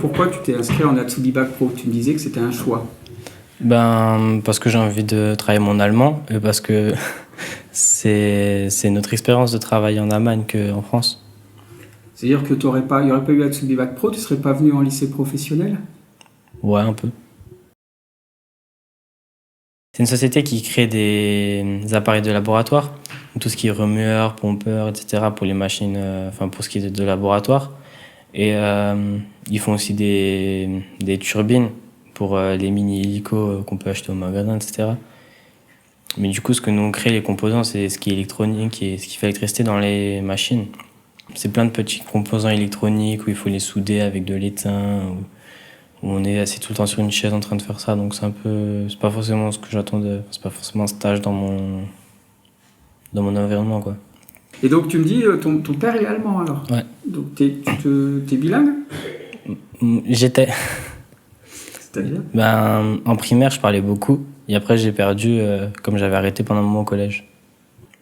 pourquoi tu t'es inscrit en Azubi Bac Pro? Tu me disais que c'était un choix. Ben, parce que j'ai envie de travailler mon allemand et parce que c'est notre expérience de travailler en Allemagne qu'en France. C'est-à-dire que il n'y aurait pas eu Azubi Bac Pro, tu ne serais pas venu en lycée professionnel? Ouais, un peu. C'est une société qui crée des appareils de laboratoire, tout ce qui est remueur, pompeur, etc. pour les machines, enfin pour ce qui est de laboratoire. Et ils font aussi des turbines pour les mini-hélicos qu'on peut acheter au magasin, etc. Mais du coup, ce que nous on crée, les composants, c'est ce qui est électronique et ce qui fait l'électricité dans les machines. C'est plein de petits composants électroniques où il faut les souder avec de l'étain, où on est assis tout le temps sur une chaise en train de faire ça. Donc c'est pas forcément ce que j'attendais. C'est pas forcément un stage dans mon environnement, quoi. Et donc tu me dis, ton père est allemand alors? Ouais. Donc t'es bilingue? J'étais. C'est-à-dire? Ben, en primaire, je parlais beaucoup. Et après, j'ai perdu, comme j'avais arrêté pendant un moment au collège.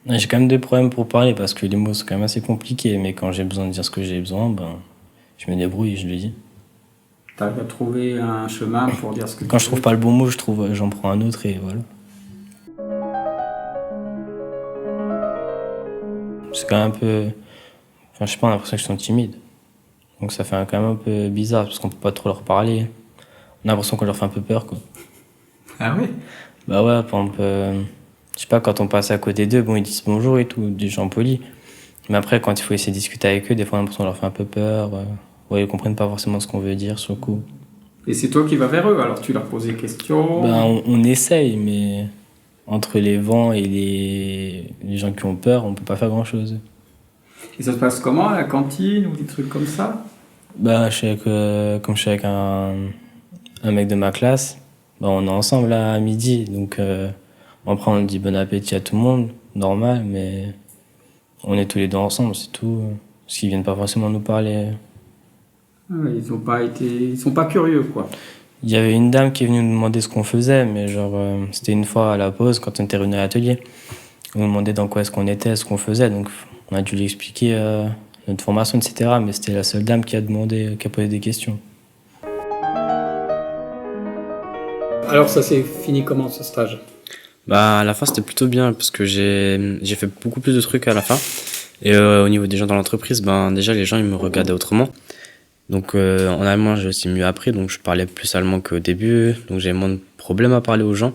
J'ai quand même des problèmes pour parler parce que les mots sont quand même assez compliqués. Mais quand j'ai besoin de dire ce que j'ai besoin, ben, je me débrouille et je le dis. T'arrives à trouver un chemin pour dire ce que Quand je trouve pas le bon mot, j'en prends un autre et voilà. C'est quand même un peu... Enfin, je sais pas, on a l'impression qu'ils sont timides. Donc ça fait quand même un peu bizarre parce qu'on peut pas trop leur parler. On a l'impression qu'on leur fait un peu peur, quoi. Ah oui? Bah ouais, par exemple, je sais pas, quand on passe à côté d'eux, bon, ils disent bonjour et tout, des gens polis. Mais après, quand il faut essayer de discuter avec eux, des fois, on a l'impression qu'on leur fait un peu peur. Ouais, ils comprennent pas forcément ce qu'on veut dire sur le coup. Et c'est toi qui vas vers eux, alors tu leur poses des questions? Ben, on essaye, mais entre les vents et les gens qui ont peur, on peut pas faire grand-chose. Et ça se passe comment, à la cantine ou des trucs comme ça? Bah, comme je suis avec un mec de ma classe, bah, on est ensemble là, à midi. Donc après, on dit bon appétit à tout le monde, normal, mais on est tous les deux ensemble, c'est tout. Parce qu'ils viennent pas forcément nous parler. Ouais, ils sont pas curieux, quoi. Il y avait une dame qui est venue nous demander ce qu'on faisait, mais genre, c'était une fois à la pause, quand on était réunis à l'atelier. On nous demandait dans quoi est-ce qu'on était, ce qu'on faisait. Donc on a dû lui expliquer notre formation, etc. Mais c'était la seule dame qui a posé des questions. Alors ça s'est fini comment, ce stage? Bah, à la fin, c'était plutôt bien parce que j'ai fait beaucoup plus de trucs à la fin. Et au niveau des gens dans l'entreprise, ben déjà les gens ils me regardaient autrement. Donc en allemand, j'ai aussi mieux appris, donc je parlais plus allemand qu'au début, donc j'avais moins de problèmes à parler aux gens.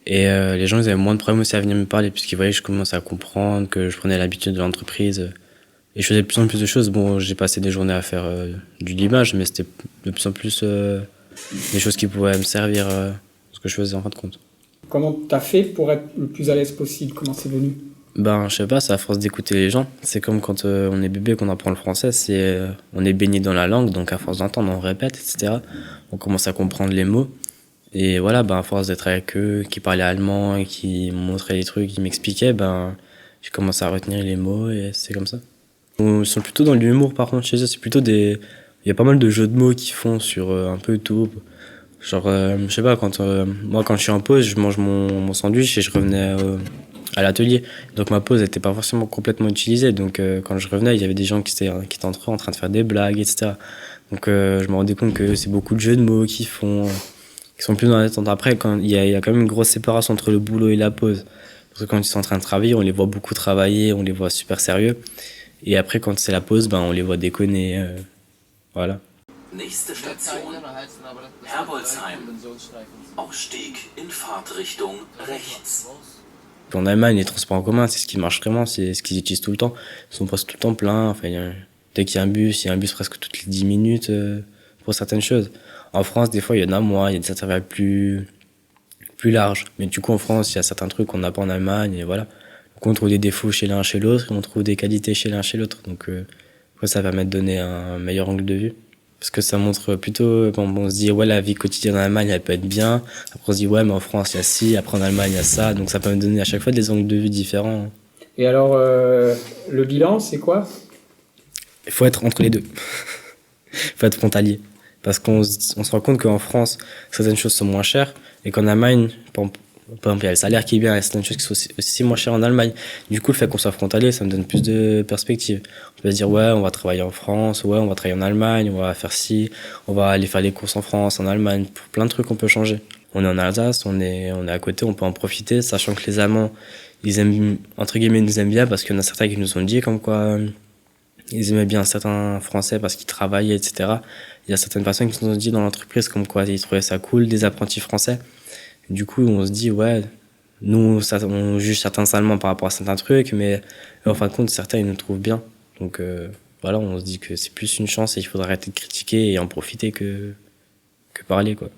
Et les gens ils avaient moins de problèmes aussi à venir me parler puisqu'ils voyaient que je commençais à comprendre, que je prenais l'habitude de l'entreprise. Et je faisais de plus en plus de choses. Bon, j'ai passé des journées à faire du limage, mais c'était de plus en plus des choses qui pouvaient me servir ce que je faisais en fin de compte. Comment t'as fait pour être le plus à l'aise possible? Comment c'est venu? Ben, je sais pas, c'est à force d'écouter les gens. C'est comme quand on est bébé, qu'on apprend le français, on est baigné dans la langue, donc à force d'entendre, on répète, etc. On commence à comprendre les mots. Et voilà, ben, à force d'être avec eux, qui parlaient allemand et qui me montraient les trucs, qui m'expliquaient, ben, j'ai commencé à retenir les mots et c'est comme ça. Ils sont plutôt dans l'humour, par contre, chez eux, c'est plutôt il y a pas mal de jeux de mots qu'ils font sur un peu tout. Genre, je sais pas, moi, quand je suis en pause, je mange mon sandwich et je revenais à l'atelier. Donc ma pause n'était pas forcément complètement utilisée. Donc quand je revenais, il y avait des gens qui étaient entre eux en train de faire des blagues, etc. Donc je me rendais compte que c'est beaucoup de jeux de mots qu'ils font, qui sont plus dans la tête. Après, il y a quand même une grosse séparation entre le boulot et la pause. Parce que quand ils sont en train de travailler, on les voit beaucoup travailler, on les voit super sérieux. Et après, quand c'est la pause, ben, on les voit déconner. Voilà. Nächste Station, Herbolzheim. Ausstieg in Fahrtrichtung rechts. En Allemagne, les transports en commun, c'est ce qui marche vraiment, c'est ce qu'ils utilisent tout le temps. Ils sont presque tout le temps pleins. Enfin, dès qu'il y a un bus, il y a un bus presque toutes les 10 minutes pour certaines choses. En France, des fois, il y en a moins, il y a des intervalles plus larges. Mais du coup, en France, il y a certains trucs qu'on n'a pas en Allemagne, et voilà. Donc, on trouve des défauts chez l'un, chez l'autre, et on trouve des qualités chez l'un, chez l'autre. Donc, ça permet de donner un meilleur angle de vue. Parce que ça montre plutôt, on se dit, ouais, la vie quotidienne en Allemagne, elle peut être bien. Après, on se dit, ouais, mais en France, il y a ci, après en Allemagne, il y a ça. Donc, ça peut me donner à chaque fois des angles de vue différents. Et alors, le bilan, c'est quoi? Il faut être entre les deux. Il faut être frontalier. Parce qu'on se rend compte qu'en France, certaines choses sont moins chères. Et qu'en Allemagne, Par exemple, il y a le salaire qui est bien, il y a certaines choses qui sont aussi moins chères en Allemagne. Du coup, le fait qu'on soit frontalier, ça me donne plus de perspectives. On peut se dire, ouais, on va travailler en France, ouais, on va travailler en Allemagne, on va faire ci, on va aller faire les courses en France, en Allemagne, pour plein de trucs on peut changer. On est en Alsace, on est à côté, on peut en profiter, sachant que les Allemands, ils aiment, entre guillemets, ils nous aiment bien parce qu'il y en a certains qui nous ont dit comme quoi ils aimaient bien certains Français parce qu'ils travaillaient, etc. Il y a certaines personnes qui nous ont dit dans l'entreprise comme quoi ils trouvaient ça cool, des apprentis français. Du coup, on se dit, ouais, nous, on juge certains Allemands par rapport à certains trucs, mais en fin de compte, certains, ils nous trouvent bien. Donc voilà, on se dit que c'est plus une chance et il faudrait arrêter de critiquer et en profiter que parler, quoi.